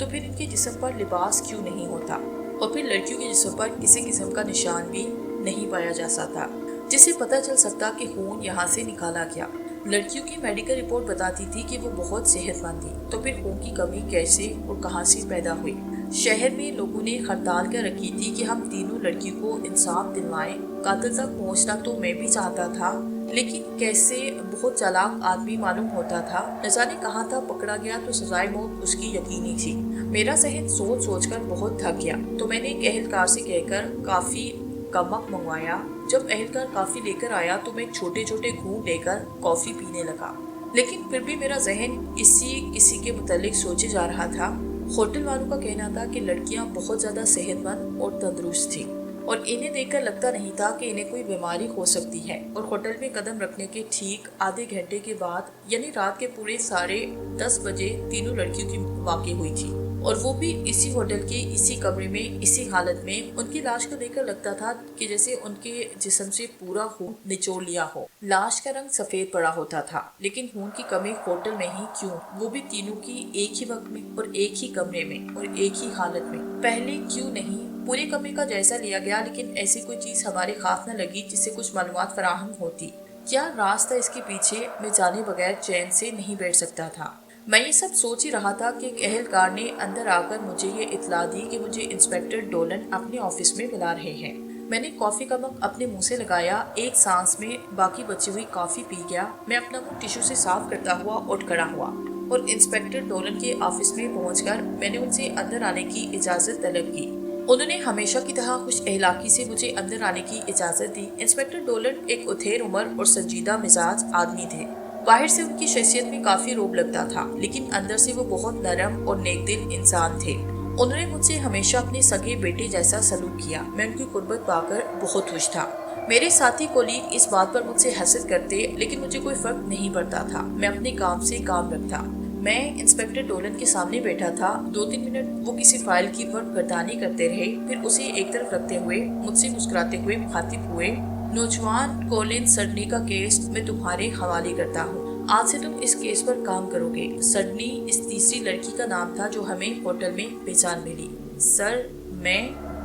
تو پھر ان کے جسم پر لباس کیوں نہیں ہوتا؟ اور پھر لڑکیوں کے جسم پر کسی قسم کا نشان بھی نہیں پایا جا سکتا جس سے پتہ چل سکتا کہ خون یہاں سے نکالا گیا؟ لڑکیوں کی میڈیکل رپورٹ بتاتی تھی کہ وہ بہت صحت مند تھی، تو پھر خون کی کمی کیسے اور کہاں سے پیدا ہوئی؟ شہر میں لوگوں نے ہڑتال کر رکھی تھی کہ ہم تینوں لڑکیوں کو انصاف دلوائیں۔ قاتل تک پہنچنا تو میں بھی چاہتا تھا، لیکن کیسے؟ بہت چالاک آدمی معلوم ہوتا تھا، نہ جانے کہاں تھا پکڑا گیا تو سزائے موت اس کی یقینی تھی۔ میرا ذہن سوچ سوچ کر بہت تھک گیا، تو میں نے ایک اہلکار سے کہہ کر کافی کا مگ منگوایا۔ جب اہلکار کافی لے کر آیا تو میں چھوٹے چھوٹے گھونٹ لے کر کافی پینے لگا، لیکن پھر بھی میرا ذہن کسی کے متعلق سوچے جا رہا تھا۔ ہوٹل والوں کا کہنا تھا کہ لڑکیاں بہت زیادہ صحت مند اور تندرست تھیں، اور انہیں دیکھ کر لگتا نہیں تھا کہ انہیں کوئی بیماری ہو سکتی ہے۔ اور ہوٹل میں قدم رکھنے کے ٹھیک آدھے گھنٹے کے بعد، یعنی رات کے پورے 10:30 بجے، تینوں لڑکیوں کی واقع ہوئی تھی، اور وہ بھی اسی ہوٹل کے اسی کمرے میں، اسی حالت میں۔ ان کی لاش کو دیکھ کر لگتا تھا کہ جیسے ان کے جسم سے پورا خون نچوڑ لیا ہو۔ لاش کا رنگ سفید پڑا ہوتا تھا، لیکن خون کی کمی ہوٹل میں ہی کیوں؟ وہ بھی تینوں کی ایک ہی وقت میں اور ایک ہی کمرے میں اور ایک ہی حالت میں، پہلے کیوں نہیں؟ پورے کمرے کا جائزہ لیا گیا، لیکن ایسی کوئی چیز ہمارے ہاتھ نہ لگی جس سے کچھ معلومات فراہم ہوتی۔ کیا راز تھا اس کے پیچھے؟ میں جانے بغیر چین سے نہیں بیٹھ سکتا تھا۔ میں یہ سب سوچ ہی رہا تھا کہ ایک اہلکار نے اندر آ کر مجھے یہ اطلاع دی کہ مجھے انسپکٹر ڈولن اپنے آفس میں بلا رہے ہیں۔ میں نے کافی کا مگ اپنے منہ سے لگایا، ایک سانس میں باقی بچی ہوئی کافی پی گیا۔ میں اپنا منہ ٹشو سے صاف کرتا ہوا اٹھ کھڑا ہوا، اور انسپکٹر ڈولن کے آفس میں پہنچ کر میں نے ان سے اندر آنے کی اجازت طلب کی۔ انہوں نے ہمیشہ کی طرح خوش اخلاقی سے مجھے اندر آنے کی اجازت دی۔ انسپکٹر ڈولن ایک اتھیر عمر اور سنجیدہ مزاج آدمی تھے۔ باہر سے ان کی شخصیت میں کافی روب لگتا تھا، لیکن اندر سے وہ بہت نرم اور نیک دل انسان تھے۔ انہوں نے مجھ سے ہمیشہ اپنے سگے بیٹے جیسا سلوک کیا۔ میں ان کی قربت پا کر بہت خوش تھا۔ میرے ساتھی کولیگ اس بات پر مجھ سے حسد کرتے، لیکن مجھے کوئی فرق نہیں پڑتا تھا۔ میں اپنے کام سے کام رکھتا۔ میں انسپکٹر ڈولن کے سامنے بیٹھا تھا۔ 2-3 منٹ وہ کسی فائل کی گردانی کرتے رہے، پھر اسے ایک طرف رکھتے ہوئے مجھ سے مسکراتے ہوئے مخاطب ہوئے۔ نوجوان کولن سڈنی کا کیس میں تمہارے حوالے کرتا ہوں۔ آج سے تم اس کیس پر کام کرو گے۔ سڈنی اس تیسری لڑکی کا نام تھا جو ہمیں ہوٹل میں پہچان ملی۔ سر،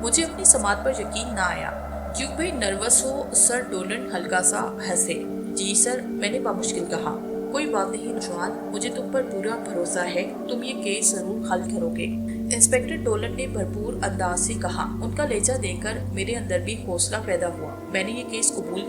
مجھے اپنی سماعت پر یقین نہ آیا۔ کیوں بھائی نروس ہو؟ سر ڈولن ہلکا سا ہنسے۔ جی سر، میں نے بامشکل کہا۔ کوئی بات نہیں نوجوان، مجھے تم پر پورا بھروسہ ہے، تم یہ کیس ضرور حل کرو گے، انسپکٹر ڈولن نے بھرپور انداز سے کہا۔ ان کا لہجہ دیکھ کر میرے اندر بھی حوصلہ پیدا ہوا۔ میں نے یہ کیس قبول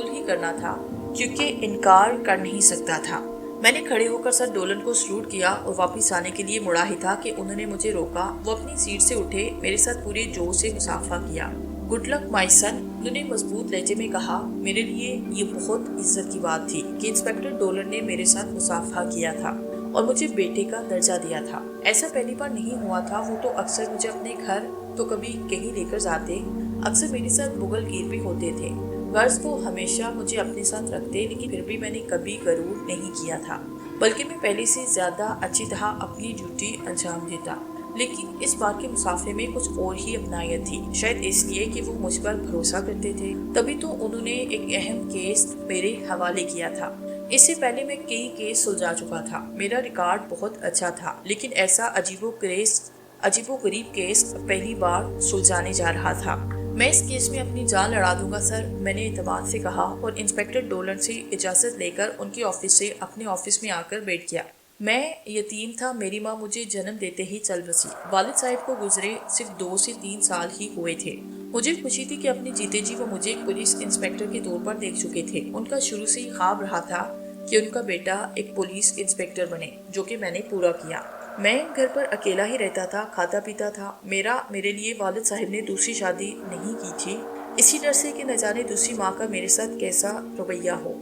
ہی کرنا تھا، کیونکہ انکار کر نہیں سکتا تھا۔ میں نے کھڑے ہو کر سر ڈولن کو سلوٹ کیا اور واپس آنے کے لیے مڑا ہی تھا کہ انہوں نے مجھے روکا۔ وہ اپنی سیٹ سے اٹھے، میرے ساتھ پورے جوش سے مصافحہ کیا۔ گڈ لک مائی سن، انہوں نے مضبوط لہجے میں کہا۔ میرے لیے یہ بہت عزت کی بات تھی کہ انسپکٹر ڈولن نے میرے ساتھ مصافحہ کیا تھا اور مجھے بیٹے کا درجہ دیا تھا۔ ایسا پہلی بار نہیں ہوا تھا۔ وہ تو اکثر مجھے اپنے گھر تو کبھی کہیں لے کر جاتے، اکثر میرے ساتھ مغل گیر بھی ہوتے تھے۔ غرض وہ ہمیشہ مجھے اپنے ساتھ رکھتے، لیکن پھر بھی میں نے کبھی غرور نہیں کیا تھا، بلکہ میں پہلے سے زیادہ اچھی طرح اپنی ڈیوٹی انجام دیتا۔ لیکن اس بار کے مسافرے میں کچھ اور ہی اپنائیت تھی، شاید اس لیے کہ وہ مجھ پر بھروسہ کرتے تھے، تبھی تو انہوں نے ایک اہم کیس میرے حوالے کیا تھا۔ اس سے پہلے میں کئی کیس سلجھا چکا تھا، میرا ریکارڈ بہت اچھا تھا، لیکن ایسا عجیب و غریب کیس پہلی بار سلجھانے جا رہا تھا۔ میں اس کیس میں اپنی جان لڑا دوں گا سر، میں نے اعتماد سے کہا، اور انسپکٹر ڈولن سے اجازت لے کر ان کے آفس سے اپنے آفس میں آ کر بیٹھ گیا۔ میں یتیم تھا، میری ماں مجھے جنم دیتے ہی چل بسی۔ والد صاحب کو گزرے صرف 2 سے 3 سال ہی ہوئے تھے۔ مجھے خوشی تھی کہ اپنے جیتے جی وہ مجھے ایک پولیس انسپکٹر کے طور پر دیکھ چکے تھے۔ ان کا شروع سے ہی خواب رہا تھا کہ ان کا بیٹا ایک پولیس انسپکٹر بنے، جو کہ میں نے پورا کیا۔ میں گھر پر اکیلا ہی رہتا تھا، کھاتا پیتا تھا۔ میرے لیے والد صاحب نے دوسری شادی نہیں کی تھی، اسی ڈر سے کہ نہ جانے دوسری ماں کا میرے ساتھ کیسا رویہ ہو۔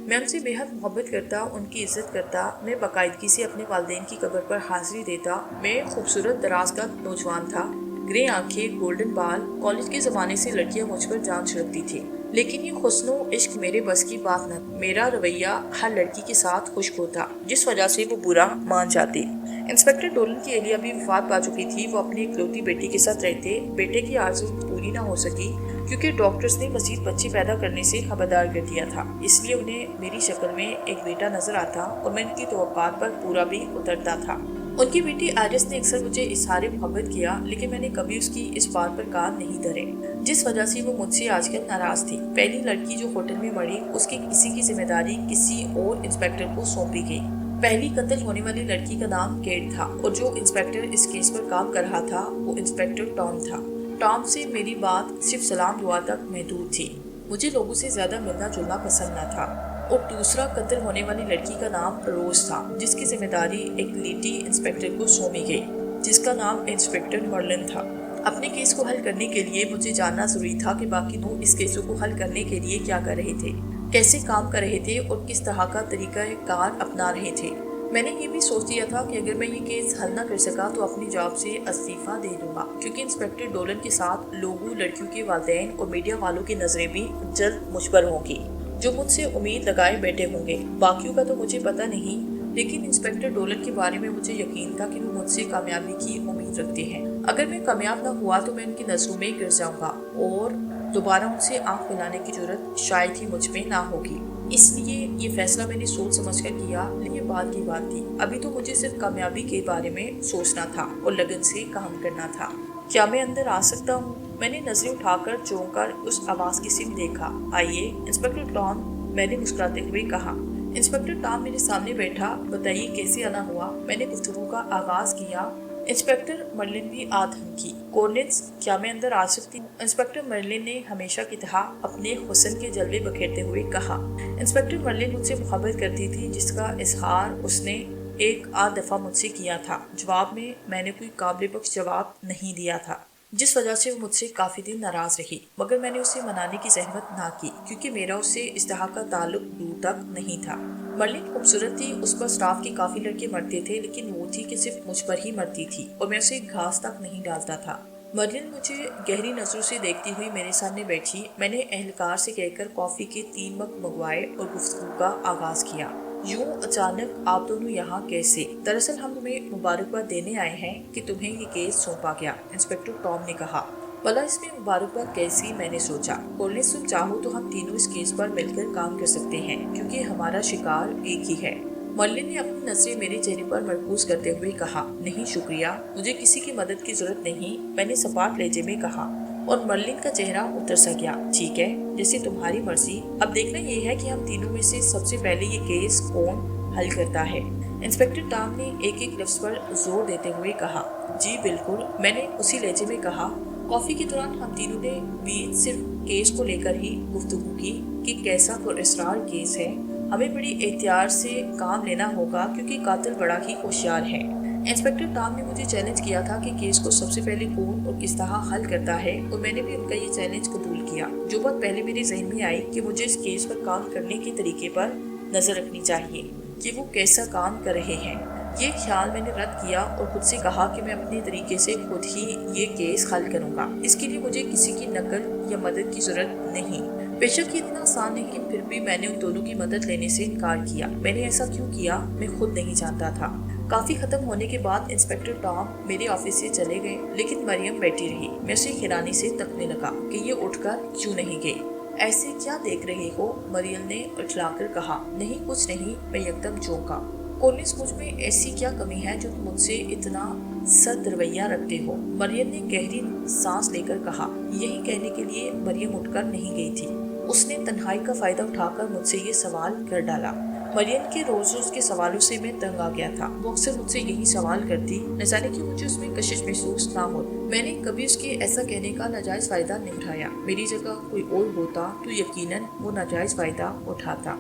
میں ان سے بے حد محبت کرتا، ان کی عزت کرتا۔ میں باقاعدگی سے اپنے والدین کی قبر پر حاضری دیتا۔ میں خوبصورت دراز کا نوجوان تھا، گرے آنکھیں، گولڈن بال۔ کالج کے زمانے سے لڑکیاں مجھ پر جان چھڑکتی تھی، لیکن یہ حسن و عشق میرے بس کی بات نہ تھی۔ میرا رویہ ہر لڑکی کے ساتھ خشک ہوتا، جس وجہ سے وہ برا مان جاتی۔ انسپکٹر ڈولن کی اہلیہ بھی وفات پا چکی تھی، وہ اپنی اکلوتی بیٹی کے ساتھ رہتے۔ بیٹے کی آرزو پوری نہ ہو سکی کیونکہ ڈاکٹرز نے مزید بچے پیدا کرنے سے خبردار کر دیا تھا، اس لیے انہیں میری شکل میں ایک بیٹا نظر آتا اور میں ان کی توقعات پر پورا بھی اترتا تھا۔ ان کی بیٹی آئرس نے اکثر مجھے اظہار محبت کیا، لیکن میں نے کبھی اس کی اس بات پر کان نہیں دھرے، جس وجہ سے وہ مجھ سے آج کل ناراض تھی۔ پہلی لڑکی جو ہوٹل میں مری، اس کے کسی کی ذمہ داری کسی اور انسپیکٹر کو سونپی گئی۔ پہلی قتل ہونے والی لڑکی کا نام کیٹ تھا، اور جو انسپیکٹر اس کیس پر کام کر رہا تھا وہ انسپیکٹر ٹام تھا۔ ٹام سے میری بات صرف سلام دعا تک محدود تھی، مجھے لوگوں سے زیادہ ملنا جلنا پسند نہ تھا۔ اور دوسرا قتل ہونے والی لڑکی کا نام روز تھا، جس کی ذمہ داری ایک لیڈی انسپیکٹر کو سونپی گئی، جس کا نام انسپیکٹر مرلن تھا۔ اپنے کیس کو حل کرنے کے لیے مجھے جاننا ضروری تھا کہ باقی لوگ اس کیسوں کو حل کرنے کے لیے کیا کر رہے تھے، کیسے کام کر رہے تھے اور کس طرح کا طریقہ کار اپنا رہے تھے۔ میں نے یہ بھی سوچ لیا تھا کہ اگر میں یہ کیس حل نہ کر سکا تو اپنی جاب سے استعفیٰ دے دوں گا، کیونکہ انسپیکٹر ڈولن کے ساتھ لوگوں، لڑکیوں کے والدین اور میڈیا والوں کی نظریں بھی جلد مجھ پر ہوں گی، جو مجھ سے امید لگائے بیٹھے ہوں گے۔ باقیوں کا تو مجھے پتہ نہیں، لیکن انسپیکٹر ڈولن کے بارے میں مجھے یقین تھا کہ وہ مجھ سے کامیابی کی امید رکھتے ہیں۔ اگر میں کامیاب نہ ہوا تو میں ان کی نظروں میں گر جاؤں گا، اور دوبارہ ان سے آنکھ ملانے کی جرأت شاید ہی مجھ میں نہ ہوگی۔ اس لیے یہ فیصلہ میں نے سوچ سمجھ کر کیا، لیکن یہ بات کی بات تھی۔ ابھی تو مجھے صرف کامیابی کے بارے میں سوچنا تھا اور لگن سے کام کرنا تھا۔ کیا میں اندر آ سکتا ہوں؟ میں نے نظریں اٹھا کر چونک کر اس آواز کی سمت دیکھا۔ آئیے انسپیکٹر ٹام، میں نے مسکراتے ہوئے کہا۔ انسپیکٹر ٹام میرے سامنے بیٹھا۔ بتائیے کیسے آنا ہوا؟ میں نے گفتگو کا آغاز کیا۔ انسپیکٹر مرلن بھی دھمکی۔ کورنلز، کیا میں اندر آ سکتی ہوں؟ انسپیکٹر مرلن نے ہمیشہ کی طرح اپنے حسن کے جلوے بکھیرتے ہوئے کہا۔ انسپیکٹر مرلن مجھ سے محبت کرتی تھی، جس کا اظہار اس نے ایک دفعہ مجھ سے کیا تھا۔ جواب میں نے کوئی قابل بخش جواب نہیں دیا تھا، جس وجہ سے وہ مجھ سے کافی دن ناراض رہی، مگر میں نے اسے منانے کی زحمت نہ کی، کیونکہ میرا اس سے اس طرح کا تعلق دور تک نہیں تھا۔ مرلن خوبصورت تھی، اس پر اسٹاف کے کافی لڑکے مرتے تھے، لیکن وہ تھی کہ صرف مجھ پر ہی مرتی تھی، اور میں اسے گھاس تک نہیں ڈالتا تھا۔ مرلن مجھے گہری نظروں سے دیکھتی ہوئی میرے سامنے بیٹھی۔ میں نے اہلکار سے کہہ کر کافی کے 3 مگ منگوائے اور گفتگو کا آغاز کیا۔ یوں اچانک آپ دونوں یہاں کیسے؟ دراصل ہم تمہیں مبارکباد دینے آئے ہیں کہ تمہیں یہ کیس سونپا گیا، انسپیکٹر ٹام نے کہا۔ بھلا اس میں مبارکباد کیسی؟ میں نے سوچا۔ کورنلز، تم چاہو تو ہم تینوں اس کیس پر مل کر کام کر سکتے ہیں، کیونکہ ہمارا شکار ایک ہی ہے۔ مرلن نے اپنی نظریں میرے چہرے پر مرکوز کرتے ہوئے کہا۔ نہیں شکریہ، مجھے کسی کی مدد کی ضرورت نہیں، میں نے سپاٹ لہجے میں کہا، اور مرلن کا چہرہ اتر سا گیا۔ ٹھیک ہے، جیسے تمہاری مرضی۔ اب دیکھنا یہ ہے کہ ہم تینوں میں سے سب سے پہلے یہ کیس کون حل کرتا ہے۔ انسپیکٹر ٹام نے ایک ایک لفظ پر زور دیتے ہوئے کہا۔ جی بالکل، میں نے اسی لہجے میں کہا۔ کافی کے دوران ہم تینوں نے بھی صرف کیس کو لے کر ہی گفتگو کی کہ کیسا پراسرار کیس ہے۔ ہمیں بڑی احتیاط سے کام لینا ہوگا، کیونکہ قاتل بڑا ہی ہوشیار ہے۔ انسپیکٹر ٹام نے مجھے چیلنج کیا تھا کہ کیس کو سب سے پہلے کون اور کس طرح حل کرتا ہے، اور میں نے بھی ان کا یہ چیلنج قبول کیا۔ جو بات پہلے میرے ذہن میں آئی کہ مجھے اس کیس پر کام کرنے کے طریقے پر نظر رکھنی چاہیے کہ وہ کیسا کام کر رہے ہیں، یہ خیال میں نے رد کیا اور خود سے کہا کہ میں اپنے طریقے سے خود ہی یہ کیس حل کروں گا۔ اس کے لیے مجھے کسی کی نقل یا مدد کی ضرورت نہیں۔ بے شک یہ اتنا آسان نہیں، لیکن پھر بھی میں نے ان دونوں کی مدد لینے سے انکار کیا۔ میں نے ایسا کیوں کیا، میں خود نہیں جانتا تھا۔ کافی ختم ہونے کے بعد انسپیکٹر ٹام میرے آفس سے چلے گئے، لیکن مریم بیٹھی رہی۔ میں اسے حیرانی سے تکنے لگا کہ یہ اٹھ کر کیوں نہیں گئی۔ ایسے کیا دیکھ رہے ہو؟ مریم نے اٹھلا کر کہا۔ نہیں کچھ نہیں، میں یکدم چونکا۔ کورنلز، مجھ میں ایسی کیا کمی ہے جو تم مجھ سے اتنا سرد رویہ رکھتے ہو؟ مریم نے گہری سانس لے کر کہا۔ یہی کہنے کے لیے مریم اٹھ کر نہیں گئی تھی۔ اس نے تنہائی کا فائدہ اٹھا کر مجھ سے یہ سوال کر ڈالا۔ مریم کے روز روز کے سوالوں سے میں تنگ آ گیا تھا۔ وہ اکثر مجھ سے یہی سوال کرتی، نہ جانے کہ مجھے اس میں کشش محسوس نہ ہو۔ میں نے کبھی اس کے ایسا کہنے کا ناجائز فائدہ نہیں اٹھایا۔ میری جگہ کوئی اور ہوتا تو یقیناً وہ ناجائز فائدہ اٹھاتا۔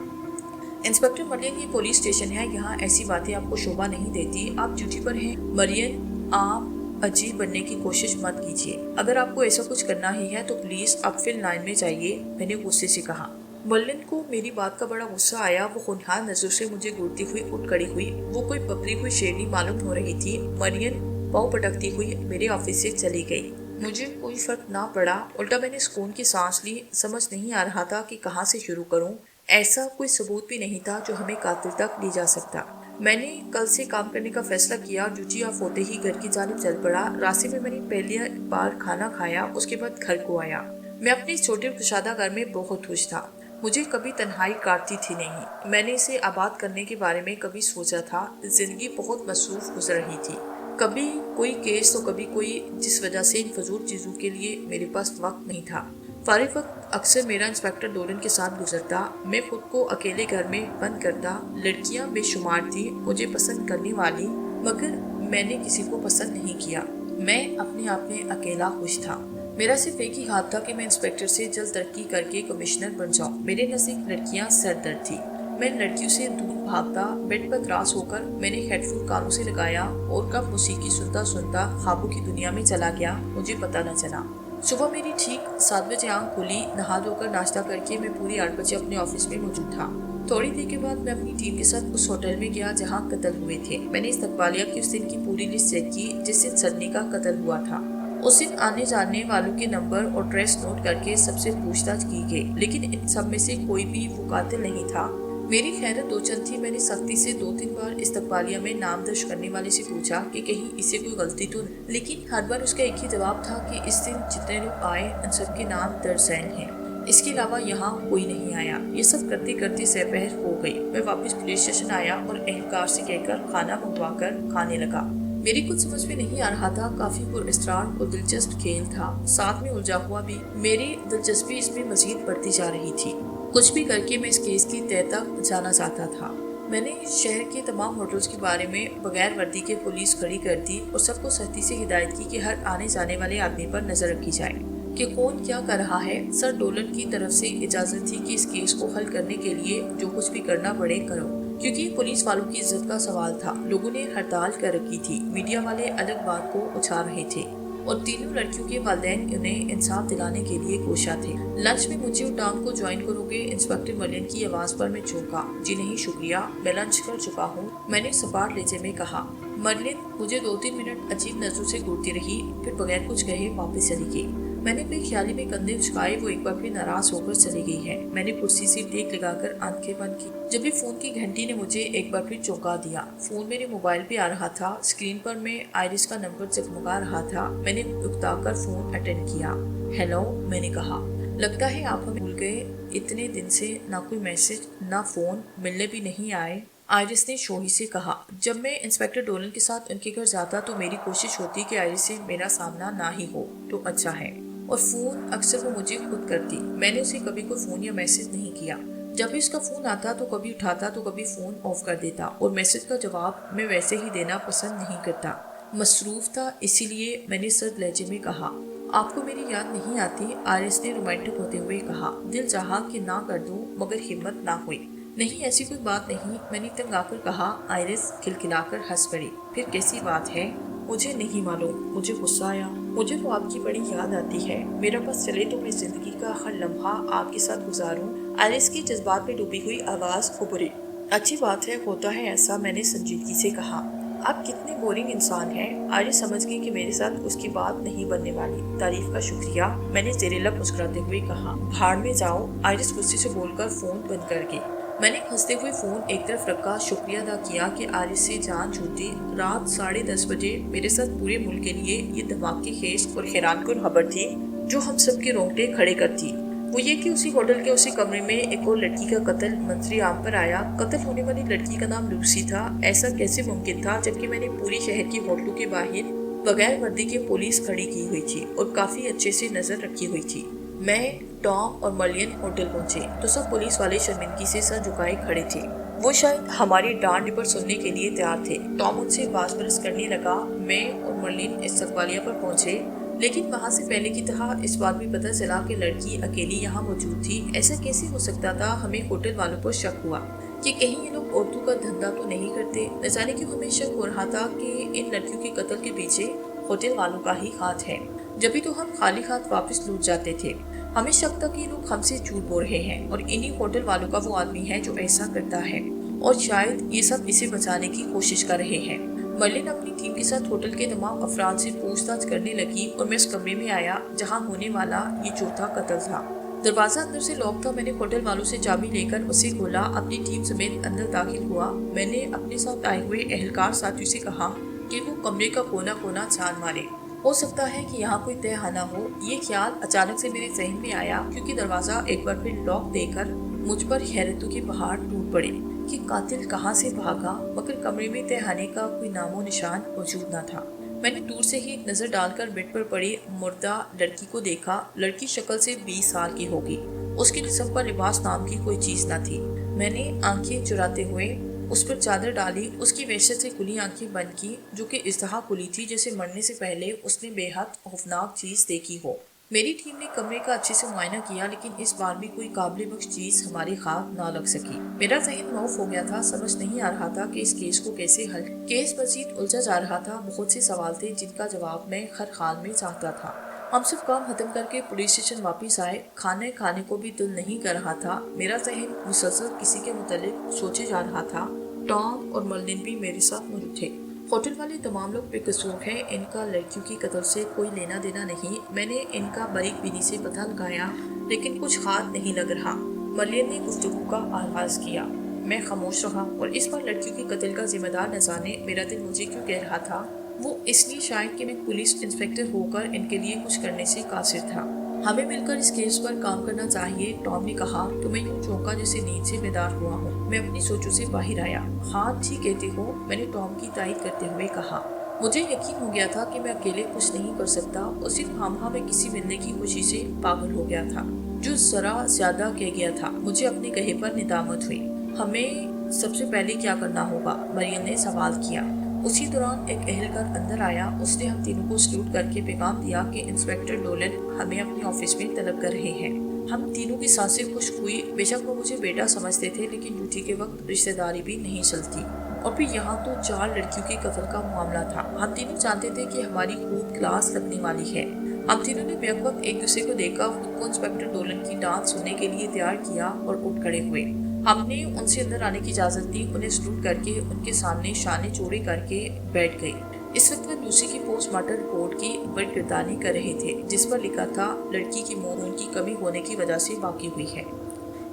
انسپیکٹر مرلن، یہ پولیس اسٹیشن ہے، یہاں ایسی باتیں آپ کو شوبھا نہیں دیتی، آپ ڈیوٹی پر ہیں۔ مریم، آپ عجیب بننے کی کوشش مت کیجیے۔ اگر آپ کو ایسا کچھ کرنا ہی ہے تو پلیز آپ فل لائن میں جائیے، میں نے غصے سے کہا۔ مرلن کو میری بات کا بڑا غصہ آیا۔ وہ خونخوار نظر سے مجھے گھورتی ہوئی اٹھ کھڑی ہوئی۔ وہ کوئی پکڑی ہوئی شیرنی معلوم ہو رہی تھی۔ مریم پاؤں پٹکتی ہوئی میرے آفس سے چلی گئی۔ مجھے کوئی فرق نہ پڑا، الٹا میں نے سکون کی سانس لی۔ سمجھ نہیں آ رہا تھا کہ کہاں سے شروع کروں۔ ایسا کوئی ثبوت بھی نہیں تھا جو ہمیں قاتل تک لے جا سکتا۔ میں نے کل سے کام کرنے کا فیصلہ کیا۔ ڈیوٹی آف ہوتے ہی گھر کی جانب چل پڑا۔ راستے میں نے پہلی بار کھانا کھایا، اس کے بعد گھر کو آیا۔ میں اپنے چھوٹے کشادہ گھر میں بہت خوش تھا۔ مجھے کبھی تنہائی کاٹتی تھی نہیں، میں نے اسے آباد کرنے کے بارے میں کبھی سوچا تھا۔ زندگی بہت مصروف گزر رہی تھی، کبھی کوئی کیس تو کبھی کوئی، جس وجہ سے ان فضول چیزوں کے لیے میرے پاس وقت نہیں تھا۔ فارغ وقت اکثر میرا انسپیکٹر ڈولن کے ساتھ گزرتا، میں خود کو اکیلے گھر میں بند کرتا۔ لڑکیاں بے شمار تھیں مجھے پسند کرنے والی، مگر میں نے کسی کو پسند نہیں کیا۔ میں اپنے آپ میں اکیلا خوش تھا۔ میرا صرف ایک ہی خواب تھا کہ میں انسپیکٹر سے جلد ترقی کر کے کمشنر بن جاؤں۔ میرے نزدیک لڑکیاں سردرد تھی، میں لڑکیوں سے دور بھاگتا۔ بیڈ پر تراش ہو کر میں نے ہیڈ فون کانوں سے لگایا اور کب موسیقی سنتا سنتا خوابوں کی دنیا میں چلا گیا مجھے پتہ نہ چلا۔ صبح میری ٹھیک 7 بجے آنکھ کھلی، نہا دھو کر ناشتہ کر کے میں پوری 8 بجے اپنے آفس میں موجود تھا۔ تھوڑی دیر کے بعد میں اپنی ٹیم کے ساتھ اس ہوٹل میں گیا جہاں قتل ہوئے تھے۔ میں نے استقبالیہ کی اس دن کی پوری لسٹ چیک کی جس دن سڈنی کا قتل ہوا تھا۔ اس دن آنے جانے والوں کے نمبر اور ایڈریس نوٹ کر کے سب سے پوچھ تاچھ کی گئی، لیکن ان سب میں سے کوئی بھی وہ قاتل نہیں تھا۔ میری خیرت دو چند تھی۔ میں نے سختی سے 2-3 بار استقبالیہ میں نام درج کرنے والے سے پوچھا کہ کہیں اسے کوئی غلطی تو نہیں، لیکن ہر بار اس کا ایک ہی جواب تھا کہ اس دن جتنے لوگ آئے ان سب کے نام درج ذیل ہیں، اس کے علاوہ یہاں کوئی نہیں آیا۔ یہ سب کرتے کرتے سپہر ہو گئی۔ میں واپس پولیس اسٹیشن آیا اور اہلکار سے کہہ کر کھانا منگوا کر کھانے لگا۔ میری کچھ سمجھ میں نہیں آ رہا تھا، کافی پراسرار اور دلچسپ کھیل تھا، ساتھ میں الجھا ہوا بھی۔ میری دلچسپی اس میں مزید بڑھتی جا رہی تھی۔ کچھ بھی کر کے میں اس کیس کی تہہ تک جانا چاہتا تھا۔ میں نے شہر کے تمام ہوٹلز کے بارے میں بغیر وردی کے پولیس کھڑی کر دی اور سب کو سختی سے ہدایت کی کہ ہر آنے جانے والے آدمی پر نظر رکھی جائے کہ کون کیا کر رہا ہے۔ سر ڈولن کی طرف سے اجازت تھی کہ اس کیس کو حل کرنے کے لیے جو کچھ بھی کرنا پڑے کرو، کیونکہ پولیس والوں کی عزت کا سوال تھا۔ لوگوں نے ہڑتال کر رکھی تھی، میڈیا والے الگ بات کو اچھال رہے تھے اور تینوں لڑکیوں کے والدین انہیں انصاف دلانے کے لیے کوشاں تھے۔ لنچ میں مجھے اور ٹام کو جوائن کرو گے؟ انسپیکٹر مرلن کی آواز پر میں چونکا۔ جی نہیں شکریہ، میں لنچ کر چکا ہوں، میں نے سپاٹ لہجے میں کہا۔ مرلن مجھے 2-3 منٹ عجیب نظروں سے گھورتی رہی، پھر بغیر کچھ کہے واپس چلی گئی۔ میں نے بے خیالی میں کندھے اچکائے، وہ ایک بار پھر ناراض ہو کر چلی گئی ہے۔ میں نے کرسی سے ٹیک لگا کر آنکھیں بند کی جبھی فون کی گھنٹی نے مجھے ایک بار پھر چونکا دیا۔ فون میرے موبائل پہ آ رہا تھا، اسکرین پر میں آئرس کا نمبر جگمگا رہا تھا۔ میں نے اکتا کر فون اٹینڈ کیا۔ ہیلو، میں نے کہا، لگتا ہے آپ ہمیں بھول گئے، اتنے دن سے نہ کوئی میسج نہ فون، ملنے بھی نہیں آئے۔ آئرس نے شوہی سے کہا۔ جب میں انسپیکٹر ڈولن کے ساتھ ان کے گھر جاتا تو میری کوشش ہوتی کہ آئرس سے میرا سامنا نہ ہی ہو تو اچھا ہے، اور فون اکثر وہ مجھے خود کرتی۔ میں نے اسے کبھی کوئی فون یا میسج نہیں کیا۔ جب بھی اس کا فون آتا تو کبھی اٹھاتا تو کبھی فون آف کر دیتا، اور میسج کا جواب میں ویسے ہی دینا پسند نہیں کرتا۔ مصروف تھا، اسی لیے میں نے سرد لہجے میں کہا۔ آپ کو میری یاد نہیں آتی؟ آئرس نے رومانٹک ہوتے ہوئے کہا۔ دل چاہا کہ نہ کر دوں مگر ہمت نہ ہوئی۔ نہیں، ایسی کوئی بات نہیں، میں نے تنگ آ کر کہا۔ آئرس کھلکھلا کر ہنس پڑی۔ پھر کیسی بات ہے؟ مجھے نہیں معلوم، مجھے غصہ آیا۔ مجھے تو آپ کی بڑی یاد آتی ہے، میرا بس چلے تو میں زندگی کا ہر لمحہ آپ کے ساتھ گزاروں۔ آئرس کی جذبات میں ڈوبی ہوئی آواز ابھری۔ اچھی بات ہے، ہوتا ہے ایسا، میں نے سنجیدگی سے کہا۔ آپ کتنے بورنگ انسان ہیں۔ آئرس سمجھ گئی کہ میرے ساتھ اس کی بات نہیں بننے والی۔ تعریف کا شکریہ، میں نے زیر لب مسکراتے ہوئے کہا۔ بھاڑ میں جاؤ، آئرس غصے سے بول کر فون بند کر گئی۔ میں نے ہنستے ہوئے فون ایک طرف رکھا، شکریہ ادا کیا کہ آئرس سے جان چھوٹی۔ رات 10:30 بجے میرے ساتھ پورے ملک کے لیے یہ دھماکے خیز اور حیران کن خبر تھی جو ہم سب کے رونگٹے کھڑے کرتی۔ وہ یہ کہ اسی ہوٹل کے اسی کمرے میں ایک اور لڑکی کا قتل منظر عام پر آیا۔ قتل ہونے والی لڑکی کا نام لوسی تھا۔ ایسا کیسے ممکن تھا جبکہ میں نے پوری شہر کی ہوٹلوں کے باہر بغیر وردی کے پولیس کھڑی کی ہوئی تھی اور کافی اچھے سے نظر رکھی ہوئی تھی۔ میں، ٹام اور مرلین ہوٹل پہنچے تو سب پولیس والے شرمندگی سے سر جھکائے کھڑے تھے۔ وہ شاید ہماری ڈانٹ ڈپٹ سننے کے لیے تیار تھے۔ ٹام ان سے باز برس کرنے لگا۔ میں اور مرلین استقبالیہ پر پہنچے، لیکن وہاں سے پہلے کی طرح اس بات بھی پتہ چلا کہ لڑکی اکیلی یہاں موجود تھی۔ ایسا کیسے ہو سکتا تھا؟ ہمیں ہوٹل والوں پر شک ہوا کہ کہیں یہ لوگ عورتوں کا دھندا تو نہیں کرتے۔ نہ جانے کیوں ہمیں شک ہو رہا تھا کہ ان لڑکیوں کے قتل کے پیچھے ہوٹل والوں کا ہی ہاتھ ہے، جبھی تو ہم خالی ہاتھ واپس لوٹ جاتے تھے۔ ہمیں شک تھا کہ یہ لوگ ہم سے جھوٹ بول رہے ہیں اور انہی ہوٹل والوں کا وہ آدمی ہے جو ایسا کرتا ہے، اور شاید یہ سب اسے بچانے کی کوشش کر رہے ہیں۔ مرلن اپنی ٹیم کے ساتھ ہوٹل کے تمام افراد سے پوچھ تاچھ کرنے لگی اور میں اس کمرے میں آیا جہاں ہونے والا یہ چوتھا قتل تھا۔ دروازہ اندر سے لاک تھا۔ میں نے ہوٹل والوں سے چابی لے کر اسے کھولا، اپنی ٹیم سمیت اندر داخل ہوا۔ میں نے اپنے ساتھ آئے ہوئے اہلکار ساتھیوں سے کہا کہ وہ کمرے کا کونا کونا چھان مارے ہو سکتا ہے کہ یہاں کوئی تہخانہ ہو۔ یہ خیال اچانک سے میرے ذہن میں آیا کیونکہ دروازہ ایک بار پھر لاک دے کر مجھ پر حیرتوں کے پہاڑ ٹوٹ پڑے کہ قاتل کہاں سے بھاگا، مگر کمرے میں تہخانے کا کوئی نام و نشان موجود نہ تھا۔ میں نے دور سے ہی ایک نظر ڈال کر بیڈ پر پڑی مردہ لڑکی کو دیکھا۔ لڑکی شکل سے 20 سال کی ہوگی۔ اس کے جسم پر لباس نام کی کوئی چیز نہ تھی۔ میں نے آنکھیں چراتے ہوئے اس پر چادر ڈالی، اس کی وحشت سے کھلی آنکھیں بند کی جو کہ اس طرح کھلی تھی جیسے مرنے سے پہلے اس نے بے حد خوفناک چیز دیکھی ہو۔ میری ٹیم نے کمرے کا اچھے سے معائنہ کیا لیکن اس بار بھی کوئی قابل بخش چیز ہماری خواب نہ لگ سکی۔ میرا ذہن معاف ہو گیا تھا، سمجھ نہیں آ رہا تھا کہ اس کیس کو کیسے حل۔ کیس مزید الجھا جا رہا تھا، بہت سے سوال تھے جن کا جواب میں ہر حال میں چاہتا تھا۔ ہم سب کام ختم کر کے پولیس اسٹیشن واپس آئے۔ کھانے کھانے کو بھی دل نہیں کر رہا تھا۔ میرا ذہن مسلسل کسی کے متعلق سوچے جا رہا تھا۔ ٹام اور مرلن بھی میرے ساتھ موجود تھے۔ ہوٹل والے تمام لوگ بے قصور ہیں، ان کا لڑکیوں کی قتل سے کوئی لینا دینا نہیں۔ میں نے ان کا باریک بینی سے پتہ لگایا لیکن کچھ ہاتھ نہیں لگ رہا۔ مرلن نے گفتگو کا آغاز کیا۔ میں خاموش رہا اور اس بار لڑکیوں کی قتل کا ذمہ دار نہ جانے میرا دل مجھے کیوں کہہ رہا تھا، وہ اس لیے شاید کہ میں پولیس انسپیکٹر ہو کر ان کے لیے کچھ کرنے سے قاصر تھا۔ ہمیں مل کر اس کیس پر کام کرنا چاہیے، ٹام نے کہا تو میں یوں چونکا جیسے نیند سے بیدار ہوا ہوں۔ میں اپنی سوچوں سے باہر آیا۔ ہاں ٹھیک کہتے ہو، میں نے ٹام کی تائید کرتے ہوئے کہا۔ مجھے یقین ہو گیا تھا کہ میں اکیلے کچھ نہیں کر سکتا اور صرف خامخواہ میں کسی ملنے کی خوشی سے پاگل ہو گیا تھا جو ذرا زیادہ کہہ گیا تھا۔ مجھے اپنے کہے پر ندامت ہوئی۔ ہمیں سب سے پہلے کیا کرنا ہوگا؟ مریم نے سوال کیا۔ اسی دوران ایک اہلکار اندر آیا۔ اس نے ہم تینوں کو سلوٹ کر کے پیغام دیا کہ انسپیکٹر ڈولن ہمیں اپنے آفس میں طلب کر رہے ہیں۔ ہم تینوں کی سانسیں خشک ہوئی۔ بے شک وہ مجھے بیٹا سمجھتے تھے لیکن ڈیوٹی کے وقت رشتہ داری بھی نہیں چلتی، اور پھر یہاں تو 4 لڑکیوں کے قتل کا معاملہ تھا۔ ہم تینوں جانتے تھے کہ ہماری خوب کلاس لگنے والی ہے۔ ہم تینوں نے بیک وقت ایک دوسرے کو دیکھا، خود کو انسپیکٹر ڈولن کی ڈانٹ سننے کے لیے تیار کیا اور اٹھ کھڑے ہوئے۔ ہم نے ان سے اندر آنے کی اجازت دی، انہیں سلوٹ کر کے ان کے سامنے شانے چوڑے کر کے بیٹھ گئی۔ اس وقت وہ لوسی کی پوسٹ مارٹم رپورٹ کی برگردانی کر رہے تھے جس پر لکھا تھا لڑکی کی موت خون کی کمی ہونے کی وجہ سے واقع ہوئی ہے۔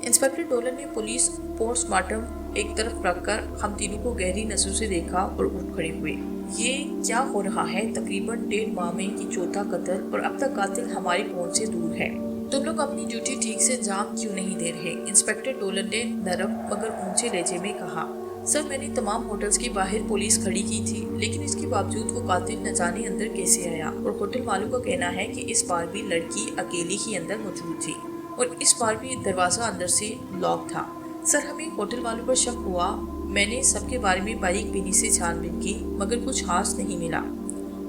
انسپیکٹر ڈولن نے پولیس پوسٹ مارٹم ایک طرف رکھ کر ہم تینوں کو گہری نظروں سے دیکھا اور اٹھ کھڑے ہوئے۔ یہ کیا ہو رہا ہے؟ تقریباً 1.5 ماہ میں یہ چوتھا قتل اور اب تک قاتل ہماری پہنچ سے دور ہے۔ تم لوگ اپنی ڈیوٹی ٹھیک سے انجام کیوں نہیں دے رہے؟ انسپیکٹر ڈولن نے نرم مگر اونچے لہجے میں کہا۔ سر، میں نے تمام ہوٹلز کے باہر پولیس کھڑی کی تھی لیکن اس کے باوجود وہ قاتل نہ جانے اندر کیسے آیا، اور ہوٹل والوں کا کہنا ہے کہ اس بار بھی لڑکی اکیلی ہی اندر موجود تھی اور اس بار بھی دروازہ اندر سے لاک تھا۔ سر، ہمیں ہوٹل والوں پر شک ہوا۔ میں نے سب کے بارے میں باریک بینی سے چھان بین کی مگر کچھ خاص نہیں ملا۔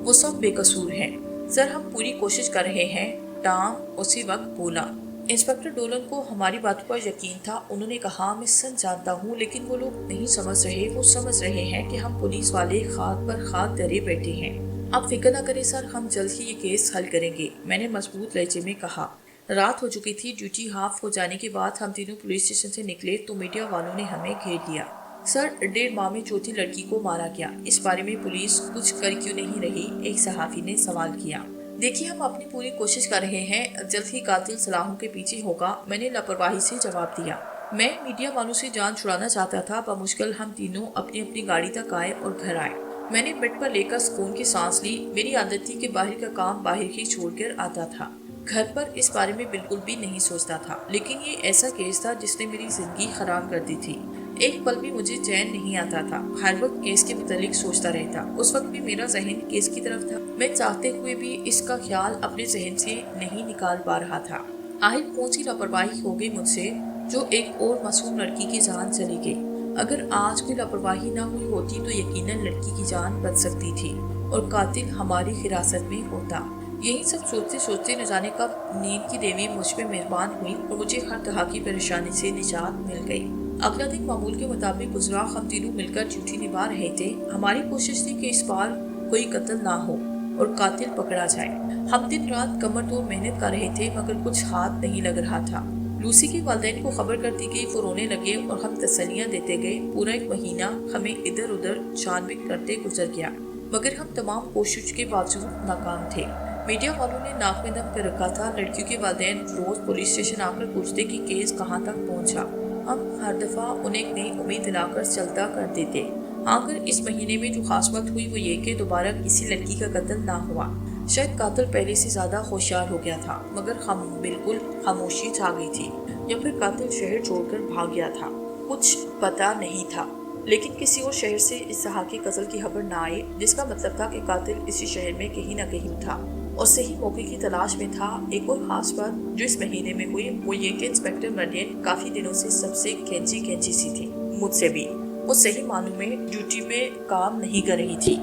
وہ سب بے قصور ہیں۔ سر، ہم پوری کوشش کر رہے ہیں، ٹام اسی وقت بولا۔ انسپیکٹر ڈولن کو ہماری باتوں پر یقین تھا۔ انہوں نے کہا، میں سچ جانتا ہوں لیکن وہ لوگ نہیں سمجھ رہے۔ وہ سمجھ رہے ہیں کہ ہم پولیس والے خاک پر خاک دھرے بیٹھے ہیں۔ آپ فکر نہ کریں سر، ہم جلد ہی یہ کیس حل کریں گے، میں نے مضبوط لہجے میں کہا۔ رات ہو چکی تھی۔ ڈیوٹی ہاف ہو جانے کے بعد ہم تینوں پولیس اسٹیشن سے نکلے تو میڈیا والوں نے ہمیں گھیر لیا۔ سر، 1.5 ماہ میں چوتھی لڑکی کو مارا گیا، اس بارے میں پولیس کچھ کر کیوں نہیں رہی؟ ایک صحافی نے سوال کیا۔ دیکھیے، ہم اپنی پوری کوشش کر رہے ہیں، جلد ہی قاتل سلاخوں کے پیچھے ہوگا، میں نے لاپرواہی سے جواب دیا۔ میں میڈیا والوں سے جان چھڑانا چاہتا تھا۔ بمشکل ہم تینوں اپنی اپنی گاڑی تک آئے اور گھر آئے۔ میں نے بیڈ پر لے کر سکون کی سانس لی۔ میری عادت تھی کہ باہر کا کام باہر ہی چھوڑ کر آتا تھا، گھر پر اس بارے میں بالکل بھی نہیں سوچتا تھا، لیکن یہ ایسا کیس تھا جس نے میری زندگی خراب کر دی تھی۔ ایک پل بھی مجھے چین نہیں آتا تھا، ہر وقت کیس کے متعلق سوچتا رہتا۔ اس وقت بھی میرا ذہن کیس کی طرف تھا، میں چاہتے ہوئے بھی اس کا خیال اپنے ذہن سے نہیں نکال پا رہا تھا۔ آخر کون سی لاپرواہی ہو گئی مجھ سے جو ایک اور معصوم لڑکی کی جان چلی گئی؟ اگر آج کوئی لاپرواہی نہ ہوئی ہوتی تو یقیناً لڑکی کی جان بچ سکتی تھی اور قاتل ہماری حراست میں ہوتا۔ یہی سب سوچتے سوچتے نہ جانے کب نیند کی دیوی مجھ پہ مہربان ہوئی اور مجھے ہر طرح کی پریشانی سے نجات مل گئی۔ اگلا دن معمول کے مطابق گزرا۔ ہم تینوں مل کر ڈیوٹی نبھا رہے تھے۔ ہماری کوشش تھی کہ اس بار کوئی قتل نہ ہو اور قاتل پکڑا جائے۔ ہم دن رات کمر توڑ محنت کر رہے تھے مگر کچھ ہاتھ نہیں لگ رہا تھا۔ لوسی کے والدین کو خبر کر دی گئی، وہ رونے لگے اور ہم تسلیاں دیتے گئے۔ پورا 1 مہینہ ہمیں ادھر ادھر چھان بین کرتے گزر گیا مگر ہم تمام کوشش کے باوجود ناکام تھے۔ میڈیا والوں نے ناک میں دم کر رکھا تھا۔ لڑکیوں کے والدین روز پولیس اسٹیشن آ کر پوچھتے کہ کیس کہاں تک پہنچا۔ ہم ہر دفعہ انہیں ایک نئی امید دلا کر چلتا کر دیتے۔ آخر اس مہینے میں جو خاص بات ہوئی وہ یہ کہ دوبارہ کسی لڑکی کا قتل نہ ہوا۔ شاید قاتل پہلے سے زیادہ ہوشیار ہو گیا تھا، مگر بالکل خاموشی چھا گئی تھی، یا پھر قاتل شہر چھوڑ کر بھاگ گیا تھا، کچھ پتا نہیں تھا۔ لیکن کسی اور شہر سے اس طرح کے قتل کی خبر نہ آئی، جس کا مطلب تھا کہ قاتل اسی شہر میں کہیں نہ کہیں تھا اور صحیح موقع کی تلاش میں تھا۔ ایک اور خاص بات جو اس مہینے میں ہوئی وہ یہ کہ انسپیکٹر مرین کافی دنوں سے سب سے کھینچی سی تھی، مجھ سے بھی۔ وہ صحیح معنوں میں ڈیوٹی میں کام نہیں کر رہی تھی،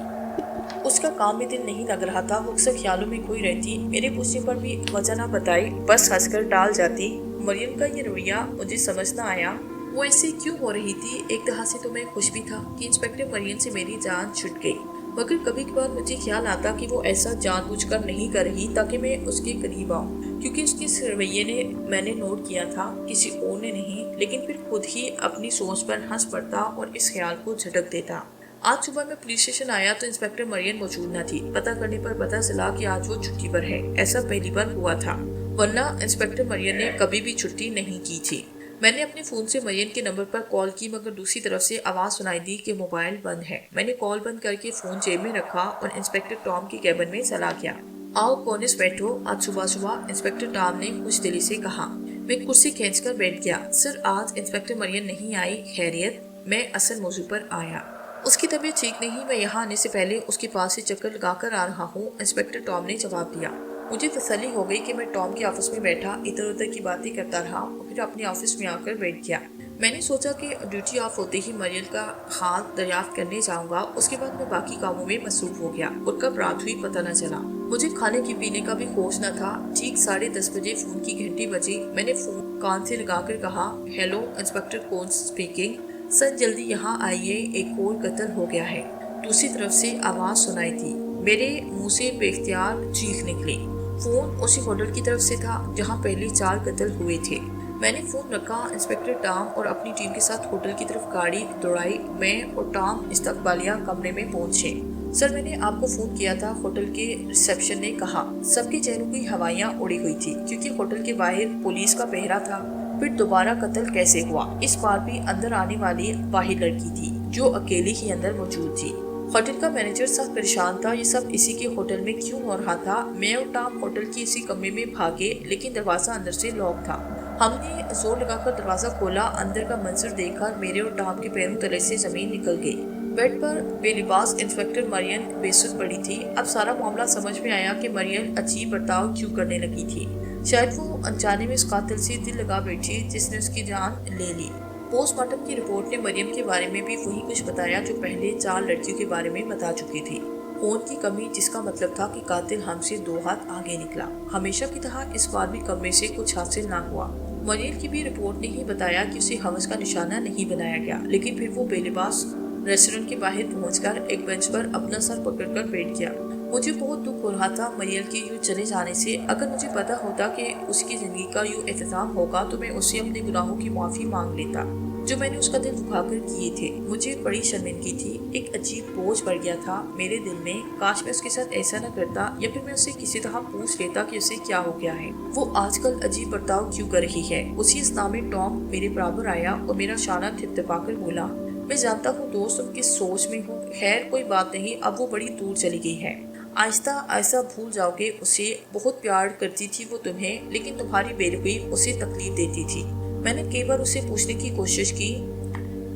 اس کا کام میں دل نہیں لگ رہا تھا۔ وہ اکثر خیالوں میں کھوئی رہتی، میرے پوچھنے پر بھی وجہ نہ بتائی، بس ہنس کر ٹال جاتی۔ مریم کا یہ رویہ مجھے سمجھ نہ آیا، وہ ایسے کیوں ہو رہی تھی؟ ایک طرح سے تو میں خوش بھی تھا کہ انسپیکٹر مریم سے میری جان چھٹ گئی، مگر کبھی کبھار مجھے خیال آتا کہ وہ ایسا جان بوجھ کر نہیں کر رہی تاکہ میں اس کے قریب آؤں، کیونکہ اس کے اس رویے نے میں نے نوٹ کیا تھا، کسی اور نے نہیں۔ لیکن پھر خود ہی اپنی سوچ پر ہنس پڑتا اور اس خیال کو جھٹک دیتا۔ آج صبح میں پولیس اسٹیشن آیا تو انسپیکٹر مریم موجود نہ تھی۔ پتہ کرنے پر پتہ چلا کہ آج وہ چھٹی پر ہے۔ ایسا پہلی بار ہوا تھا، ورنہ انسپیکٹر مریم نے کبھی بھی چھٹی نہیں کی تھی۔ میں نے اپنے فون سے مریم کے نمبر پر کال کی، مگر دوسری طرف سے آواز سنائی دی کہ موبائل بند ہے۔ میں نے کال بند کر کے فون جیب میں رکھا اور انسپیکٹر ٹام کے کیبن میں چلا گیا۔ آؤ کونس بیٹھو، آج صبح صبح، انسپیکٹر ٹام نے خوش دلی سے کہا۔ میں کرسی کھینچ کر بیٹھ گیا۔ سر، آج انسپیکٹر مریم نہیں آئی؟ خیریت؟ میں اصل موضوع پر آیا۔ اس کی طبیعت ٹھیک نہیں، میں یہاں آنے سے پہلے اس کے پاس سے چکر لگا کر آ رہا ہوں، انسپیکٹر ٹام نے جواب دیا۔ مجھے تسلی ہو گئی کہ میں ٹام کے آفس میں بیٹھا ادھر ادھر کی باتیں کرتا رہا اور پھر اپنے آفس میں آ کر بیٹھ گیا۔ میں نے سوچا کہ ڈیوٹی آف ہوتے ہی مریم کا حال دریافت کرنے جاؤں گا، اس کے بعد میں باقی کاموں میں مصروف ہو گیا اور کب رات ہوئی پتہ نہ چلا۔ مجھے کھانے کی پینے کا بھی ہوش نہ تھا۔ ٹھیک 10:30 بجے فون کی گھنٹی بجی۔ میں نے فون کان سے لگا کر کہا، ہیلو، انسپیکٹر کونس اسپیکنگ۔ سر، جلدی یہاں آئیے، ایک اور قتل ہو گیا ہے۔ دوسری طرف سے آواز سنائی تھی۔ میرے منہ سے بے اختیار چیخ نکلی۔ فون اسی ہوٹل کی طرف سے تھا جہاں پہلے 4 قتل ہوئے تھے۔ میں نے فون رکھا، انسپیکٹر ٹام اور اپنی ٹیم کے ساتھ ہوٹل کی طرف گاڑی دوڑائی۔ میں اور ٹام استقبالیہ کمرے میں پہنچے۔ سر، میں نے آپ کو فون کیا تھا، ہوٹل کے ریسیپشن نے کہا۔ سب کے چہروں کی ہوائیاں اڑی ہوئی تھی کیونکہ ہوٹل کے باہر پولیس کا پہرا تھا۔ پھر دوبارہ قتل کیسے ہوا؟ اس بار بھی اندر آنے والی واحد لڑکی تھی جو اکیلی ہی اندر موجود تھی۔ ہوٹل کا مینیجر سخت پریشان تھا، یہ سب اسی کے ہوٹل میں کیوں ہو رہا تھا؟ میں اور ٹام ہوٹل کی اسی کمرے میں بھاگے، لیکن دروازہ اندر سے لاک تھا۔ ہم نے زور لگا کر دروازہ کھولا۔ اندر کا منظر دیکھ کر میرے اور ٹام کے پیروں تلے سے زمین نکل گئی۔ بیڈ پر بے لباس انسپیکٹر مریم بے سود پڑی تھی۔ اب سارا معاملہ سمجھ میں آیا کہ مریم عجیب برتاؤ کیوں کرنے لگی تھی۔ شاید وہ انجانے میں اس قاتل سے دل لگا بیٹھی جس نے اس کی جان لے لی۔ پوسٹ مارٹم کی رپورٹ نے مریم کے بارے میں بھی وہی کچھ بتایا جو پہلے 4 لڑکیوں کے بارے میں بتا چکی تھی۔ خون کی کمی، جس کا مطلب تھا کہ قاتل ہم سے 2 ہاتھ آگے نکلا۔ ہمیشہ کی طرح اس بار بھی کمرے سے کچھ حاصل نہ ہوا۔ مریم کی بھی رپورٹ نے ہی بتایا کہ اسے حوث کا نشانہ نہیں بنایا گیا، لیکن پھر وہ بے لباس ریسٹورنٹ کے باہر پہنچ کر ایک بینچ پر اپنا سر پکڑ کر بیٹھ گیا۔ مجھے بہت دکھ ہو رہا تھا مریم کے یوں چلے جانے سے۔ اگر مجھے پتا ہوتا کہ اس کی زندگی کا یوں اختتام ہوگا تو میں اس سے اپنے گناہوں کی معافی مانگ لیتا جو میں نے اس کا دل دکھا کر کیے تھے۔ مجھے بڑی شرمندگی تھی، ایک عجیب بوجھ بڑھ گیا تھا میرے دل میں۔ کاش میں اس کے ساتھ ایسا نہ کرتا، یا پھر میں اسے کسی طرح پوچھ لیتا کہ اسے کیا ہو گیا ہے، وہ آج کل عجیب برتاؤ کیوں کر رہی ہے۔ اسی اسنا میں ٹام میرے برابر آیا اور میرا شانہ تھپتھپا کر بولا، میں جانتا ہوں دوست تم کس سوچ میں ہو، خیر کوئی بات نہیں، اب وہ بڑی دور چلی گئی ہے، آہستہ آہستہ بھول جاؤ گے اسے۔ بہت پیار کرتی تھی وہ تمہیں، لیکن تمہاری بے رحمی اسے تکلیف دیتی تھی۔ میں نے کئی بار اسے پوچھنے کی کوشش کی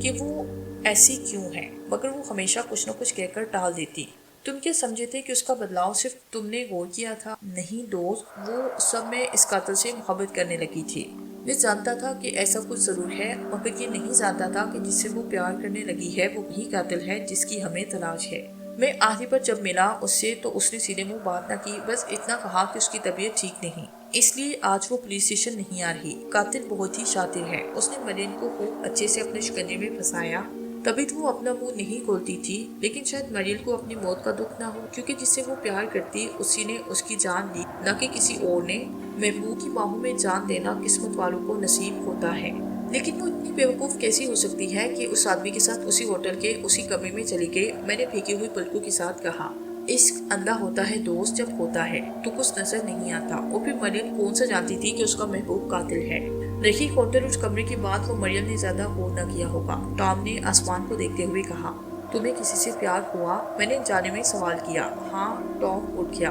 کہ وہ ایسی کیوں ہے، مگر وہ ہمیشہ کچھ نہ کچھ کہہ کر ٹال دیتی۔ تم کیا سمجھے تھے کہ اس کا بدلاؤ صرف تم نے غور کیا تھا؟ نہیں دوست، وہ سب میں اس قاتل سے محبت کرنے لگی تھی۔ میں جانتا تھا کہ ایسا کچھ ضرور ہے، مگر یہ نہیں جانتا تھا کہ جس سے وہ پیار کرنے لگی ہے وہ وہی قاتل ہے جس کی ہمیں تلاش ہے۔ میں آخری پر جب ملا اس سے تو اس نے سیدھے منہ بات نہ کی، بس اتنا کہا کہ اس کی طبیعت ٹھیک نہیں، اس لیے آج وہ پولیس اسٹیشن نہیں آ رہی۔ قاتل بہت ہی شاطر ہے، اس نے مریم کو خوب اچھے سے اپنے شکنجے میں پھنسایا، تبھی تو وہ اپنا منہ نہیں کھولتی تھی۔ لیکن شاید مریم کو اپنی موت کا دکھ نہ ہو، کیونکہ جس سے وہ پیار کرتی اسی نے اس کی جان لی، نہ کہ کسی اور نے۔ محبوب کی باہوں میں جان دینا قسمت والوں کو نصیب ہوتا ہے، لیکن وہ اتنی بیوقوف کیسی ہو سکتی ہے کہ اس آدمی کے ساتھ اسی ہوٹل کے اسی کمرے میں چلی گئی؟ میں نے پھیکی ہوئی پلکوں کے ساتھ کہا، عشق اندھا ہوتا ہے دوست، جب ہوتا ہے تو کچھ نظر نہیں آتا۔ اور پھر مریم کون سا جانتی تھی کہ اس کا محبوب قاتل ہے؟ رہی ہوٹل اس کمرے کی بات، وہ مریم نے زیادہ غور نہ کیا ہوگا۔ ٹام نے آسمان کو دیکھتے ہوئے کہا، تمہیں کسی سے پیار ہوا؟ میں نے جانے میں سوال کیا۔ ہاں، ٹام اٹھ گیا۔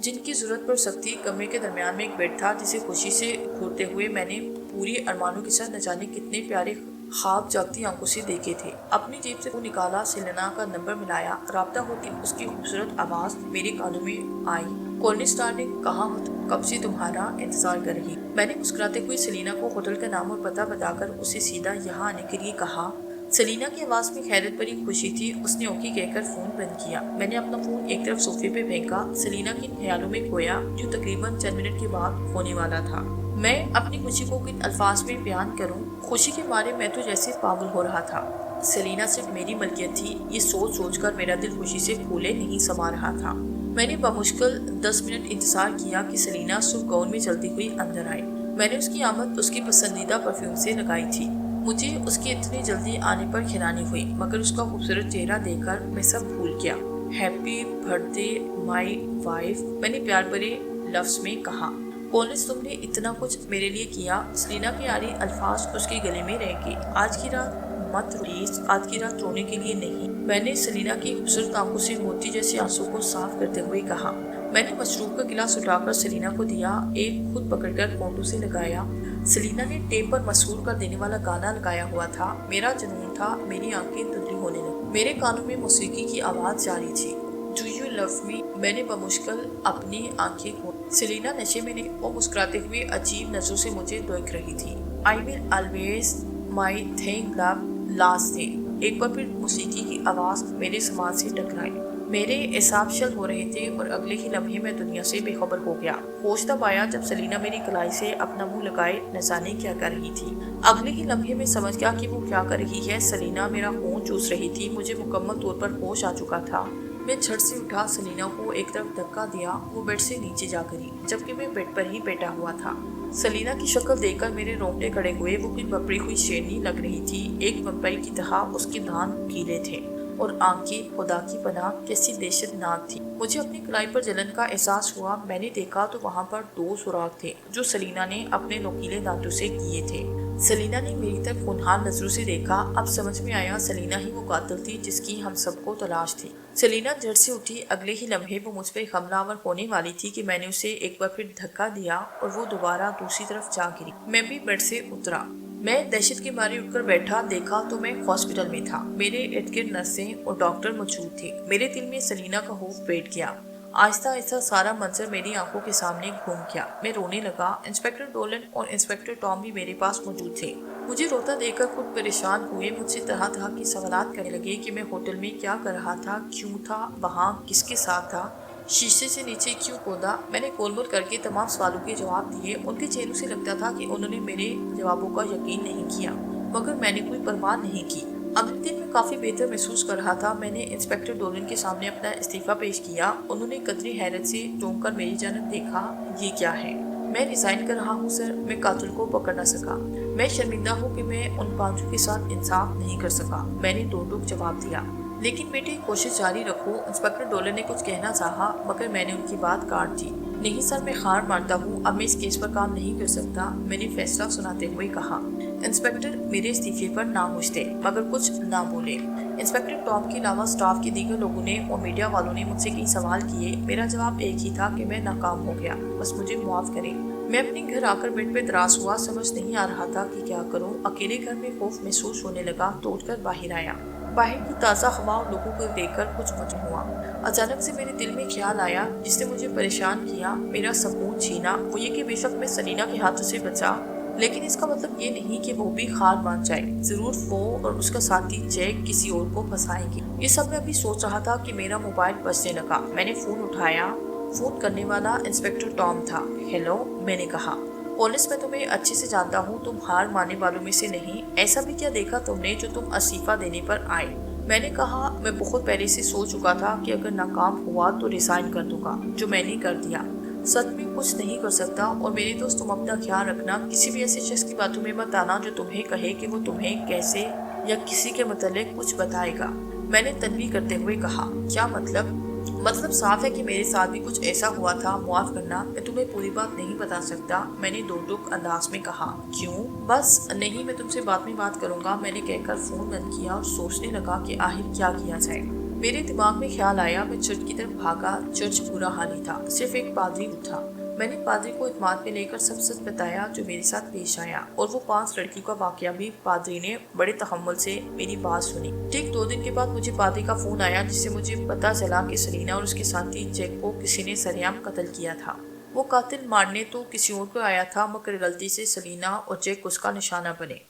جن کی ضرورت پڑ سکتی۔ کمرے کے درمیان میں ایک بیڈ تھا جسے خوشی سے گھورتے ہوئے میں نے پوری ارمانوں کے ساتھ نہ جانے کتنے پیارے خواب جاگتی آنکھوں سے دیکھے تھے۔ اپنی جیب سے وہ نکالا، سیلینا کا نمبر ملایا، رابطہ ہوتی اس کی خوبصورت آواز میرے کانوں میں آئی، کالنس ڈارلنگ کہاں ہو تم؟ کب سے تمہارا انتظار کر رہی۔ میں نے مسکراتے ہوئے سیلینا کو ہوٹل کا نام اور پتہ بتا کر اسے سیدھا یہاں آنے کے لیے کہا۔ سیلینا کی آواز میں حیرت بھری خوشی تھی۔ اس نے اوکے کہہ کر فون بند کیا۔ میں نے اپنا فون ایک طرف صوفے پہ پھینکا، سیلینا کے خیالوں میں کھویا جو تقریباً چند منٹ کے بعد ہونے والا تھا۔ میں اپنی خوشی کو کن الفاظ میں بیان کروں؟ خوشی کے مارے میں تو جیسے پاگل ہو رہا تھا۔ سیلینا صرف میری ملکیت تھی، یہ سوچ سوچ کر میرا دل خوشی سے پھولے نہیں سما رہا تھا۔ میں نے بمشکل 10 منٹ انتظار کیا کہ سیلینا صبح گاؤن میں چلتی ہوئی اندر آئے۔ میں نے اس کی آمد اس کی پسندیدہ پرفیوم سے لگائی تھی۔ مجھے اس کے اتنی جلدی آنے پر حیرانی ہوئی، مگر اس کا خوبصورت چہرہ دیکھ کر میں سب بھول گیا۔ Happy birth day my wife, میں نے پیار بھرے لفظ میں کہا۔ کالنس تم نے اتنا کچھ میرے لیے کیا۔ سیلینا کے آری الفاظ اس کے گلے میں رہ گئے۔ آج کی رات مت روئیے، آج کی رات رونے کے لیے نہیں، میں نے سیلینا کی خوبصورت آنکھوں سے موتی جیسے آنسو کو صاف کرتے ہوئے کہا۔ میں نے مشروب کا گلاس اٹھا کر سیلینا کو دیا، ایک خود پکڑ کر کونٹوں سے لگایا۔ سیلینا نے ٹیپ پر مسحور کر دینے والا گانا لگایا ہوا تھا۔ میرا جنون تھا، میری آنکھیں دھندلی ہونے لگی، میرے کانوں میں موسیقی کی آواز جاری تھی۔ ڈو یو لو می؟ میں نے بمشکل اپنی آنکھیں کھولی۔ سیلینا نشے میں نہیں، وہ مسکراتے ہوئے عجیب نظروں سے مجھے دیکھ رہی تھی۔ I will always my thank love last day۔ ایک بار پھر موسیقی کی آواز میرے سماج سے ٹکرائی۔ میرے اعصاب شل ہو رہے تھے اور اگلے ہی لمحے میں دنیا سے بے خبر ہو گیا۔ ہوش تب آیا جب سیلینا میری کلائی سے اپنا منہ لگائے نہ جانے کیا کر رہی تھی۔ اگلے ہی لمحے میں سمجھ گیا کہ وہ کیا کر رہی ہے۔ سیلینا میرا خون چوس رہی تھی، مجھے مکمل طور پر ہوش آ چکا تھا۔ میں جھٹ سے اٹھا، سیلینا کو ایک طرف دھکا دیا، وہ بیڈ سے نیچے جا گری، جبکہ میں بیڈ پر ہی بیٹھا ہوا تھا۔ سیلینا کی شکل دیکھ کر میرے رونگٹے کھڑے ہوئے۔ وہ کوئی بپری ہوئی شیرنی لگ رہی تھی، ایک ویمپائر کی طرح اس کے دان گیلے تھے اور آنکھیں خدا کی پناہ کیسی دہشت ناک تھی۔ مجھے اپنی کلائی پر جلن کا احساس ہوا۔ میں نے دیکھا تو وہاں پر 2 سوراخ تھے جو سیلینا نے اپنے نوکیلے دانتوں سے کیے تھے۔ سیلینا نے میری طرف ہونہار نظروں سے دیکھا۔ اب سمجھ میں آیا سیلینا ہی وہ قاتل تھی جس کی ہم سب کو تلاش تھی۔ سیلینا جھٹ سے اٹھی، اگلے ہی لمحے وہ مجھ پہ حملہ آور ہونے والی تھی کہ میں نے اسے ایک بار پھر دھکا دیا اور وہ دوبارہ دوسری طرف جا گری۔ میں بھی بیڈ سے اترا۔ میں دہشت کے مارے اٹھ کر بیٹھا، دیکھا تو میں ہاسپٹل میں تھا۔ میرے ارد گرد نرسیں اور ڈاکٹر موجود تھے۔ میرے دل میں سیلینا کا خوف بیٹھ گیا۔ آہستہ آہستہ سارا منظر میری آنکھوں کے سامنے گھوم گیا۔ میں رونے لگا۔ انسپکٹر ڈولن اور انسپکٹر ٹام بھی میرے پاس موجود تھے۔ مجھے روتا دیکھ کر خود پریشان ہوئے، مجھ سے طرح طرح کے سوالات کرنے لگے کہ میں ہوٹل میں کیا کر رہا تھا، کیوں تھا وہاں، کس کے ساتھ تھا، شیشے سے نیچے کیوں کودا۔ میں نے گول مول کر کے تمام سوالوں کے جواب دیے۔ ان کے چہروں سے لگتا تھا کہ انہوں نے میرے جوابوں کا یقین نہیں کیا، مگر میں نے کوئی پرواہ نہیں کی۔ اگلے دن میں کافی بہتر محسوس کر رہا تھا۔ میں نے انسپکٹر ڈولن کے سامنے اپنا استعفیٰ پیش کیا۔ انہوں نے قدری حیرت سے چونک کر میری جانب دیکھا۔ یہ کیا ہے؟ میں ریزائن کر رہا ہوں سر، میں قاتل کو پکڑ نہ سکا۔ میں شرمندہ ہوں کہ میں ان 5 کے ساتھ انصاف نہیں کر سکا، میں نے دو ٹوک جواب دیا۔ لیکن بیٹے کوشش جاری رکھو۔ انسپکٹر ڈولن نے کچھ کہنا چاہا، مگر میں نے ان کی بات کاٹ دی۔ نہیں سر، میں ہار مانتا ہوں، اب میں اس کیس پر کام نہیں کر سکتا، میں نے فیصلہ سناتے ہوئے کہا۔ انسپکٹر میرے استعفے پر ناخوش تھے، مگر کچھ نہ بولے۔ انسپکٹر ٹام کے علاوہ اسٹاف کے دیگر لوگوں نے اور میڈیا والوں نے مجھ سے کئی سوال کیے۔ میرا جواب ایک ہی تھا کہ میں ناکام ہو گیا، بس مجھے معاف کریں۔ میں اپنے گھر آ کر بیڈ پہ دراز ہوا، سمجھ نہیں آ رہا تھا کہ کیا کروں۔ اکیلے گھر میں خوف محسوس ہونے لگا تو اٹھ کر باہر آیا۔ باہر کی تازہ ہوا اور لوگوں کو دیکھ کر کچھ مطمئن ہوا۔ اچانک سے میرے دل میں خیال آیا جس نے مجھے پریشان کیا، میرا سکون چھینا۔ وہ یہ کہ بے شک میں سیلینا کے ہاتھوں سے بچا، لیکن اس کا مطلب یہ نہیں کہ وہ بھی ہار مان جائے۔ ضرور وہ اور اس کا ساتھی جیک کسی اور کو پھنسائیں گے۔ یہ سب میں ابھی سوچ رہا تھا کہ میرا موبائل بجنے لگا۔ میں نے فون اٹھایا۔ فون کرنے والا انسپکٹر ٹام تھا۔ ہیلو، میں نے کہا۔ پولیس، میں تمہیں اچھے سے جانتا ہوں، تم ہار ماننے والوں میں سے نہیں۔ ایسا بھی کیا دیکھا تم نے جو تم استعفیٰ دینے پر آئے؟ میں نے کہا، میں بہت پہلے سے سوچ چکا تھا کہ اگر ناکام ہوا تو ریزائن کر دوں گا، جو میں نے کر دیا۔ سچ میں کچھ نہیں کر سکتا، اور میرے دوست تم اپنا خیال رکھنا، کسی بھی ایسے شخص کی باتوں میں مت آنا جو تمہیں کہے کہ وہ تمہیں کیسے یا کسی کے متعلق کچھ بتائے گا۔ میں نے تنبیہ کرتے ہوئے کہا۔ کیا مطلب؟ مطلب صاف ہے کہ میرے ساتھ بھی کچھ ایسا ہوا تھا، معاف کرنا، میں تمہیں پوری بات نہیں بتا سکتا، میں نے دو ٹوک انداز میں کہا۔ کیوں؟ بس نہیں، میں تم سے بعد میں بات کروں گا، میں نے کہہ کر فون بند کیا اور سوچنے لگا کہ آخر کیا کیا جائے۔ میرے دماغ میں خیال آیا، میں چرچ کی طرف بھاگا۔ چرچ پورا خالی تھا، صرف ایک پادری تھا۔ میں نے پادری کو اعتماد میں لے کر سب سچ بتایا جو میرے ساتھ پیش آیا، اور وہ 5 لڑکیوں کا واقعہ بھی۔ پادری نے بڑے تحمل سے میری بات سنی۔ ٹھیک 2 دن کے بعد مجھے پادری کا فون آیا، جس سے مجھے پتا چلا کہ سلینا اور اس کے ساتھی جیک کو کسی نے سرعام قتل کیا تھا۔ وہ قاتل مارنے تو کسی اور کو آیا تھا، مگر غلطی سے سلینا اور جیک اس کا نشانہ بنے۔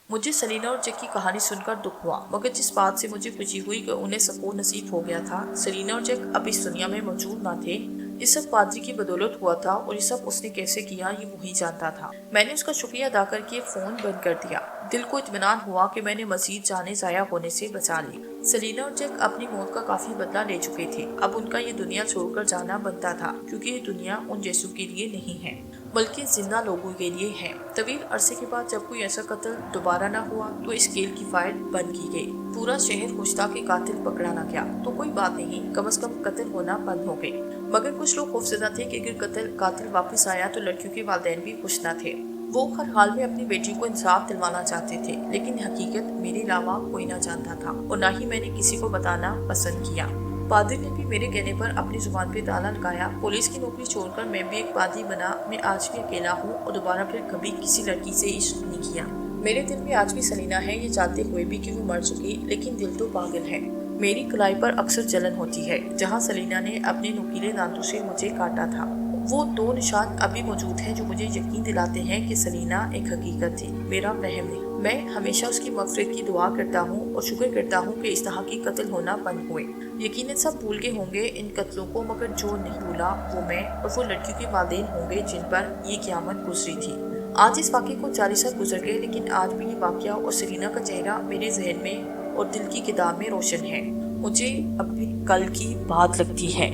مجھے سلینا اور جیک کی کہانی سن کر دکھ ہوا، مگر جس بات سے مجھے خوشی ہوئی کہ انہیں سکون نصیب ہو گیا تھا۔ سلینا اور جیک اب اس دنیا میں موجود نہ تھے۔ یہ سب پادری کی بدولت ہوا تھا، اور یہ سب اس نے کیسے کیا یہ وہی جانتا تھا۔ میں نے اس کا شکریہ ادا کر کے فون بند کر دیا۔ دل کو اطمینان ہوا کہ میں نے مزید جانیں ضائع ہونے سے بچا لی۔ سلینا اور جیک اپنی موت کا کافی بدلہ لے چکے تھے۔ اب ان کا یہ دنیا چھوڑ کر جانا بنتا تھا، کیونکہ یہ دنیا ان جیسوں کے لیے نہیں ہے بلکہ زندہ لوگوں کے لیے ہے۔ طویل عرصے کے بعد جب کوئی ایسا قتل دوبارہ نہ ہوا تو اس کیس کی فائل بند کی گئی۔ پورا شہر خوش تھا کہ قاتل پکڑا نہ گیا، تو کوئی بات نہیں، کم از کم قتل ہونا بند ہو گئے۔ مگر کچھ لوگ خوفزدہ تھے کہ اگر قاتل واپس آیا تو لڑکیوں کے والدین بھی خوش نہ تھے۔ وہ ہر حال میں اپنی بیٹی کو انصاف دلوانا چاہتے تھے، لیکن حقیقت میرے علاوہ کوئی نہ جانتا تھا، اور نہ ہی میں نے کسی کو بتانا پسند کیا۔ پادری نے بھی میرے کہنے پر اپنی زبان پہ تالا لگایا۔ پولیس کی نوکری چھوڑ کر میں بھی ایک پادری بنا۔ میں آج بھی اکیلا ہوں، اور دوبارہ پھر کبھی کسی لڑکی سے عشق نہیں کیا۔ میرے دل میں آج بھی سلینا ہے، یہ جانتے ہوئے بھی کہ وہ مر چکی، لیکن دل تو پاگل ہے۔ میری کلائی پر اکثر جلن ہوتی ہے، جہاں سلینا نے اپنے نوکیلے دانتوں سے مجھے کاٹا تھا۔ وہ 2 نشان ابھی موجود ہیں جو مجھے یقین دلاتے ہیں کہ سلینا ایک حقیقت تھی، میرا وہم نہیں۔ میں ہمیشہ اس کی مغفرت کی دعا کرتا ہوں اور شکر کرتا ہوں کہ اس طرح کی قتل ہونا بند ہوئے۔ یقیناً سب بھول گئے ہوں گے ان قتلوں کو، مگر جو نہیں بھولا وہ میں اور وہ لڑکیوں کے والدین ہوں گے جن پر یہ قیامت گزری تھی۔ آج اس واقعے کو 40 سال گزر گئے، لیکن آج بھی یہ واقعہ اور سلینا کا چہرہ میرے ذہن میں اور دل کی کتاب میں روشن ہے۔ مجھے اب بھی کل کی بات لگتی ہے۔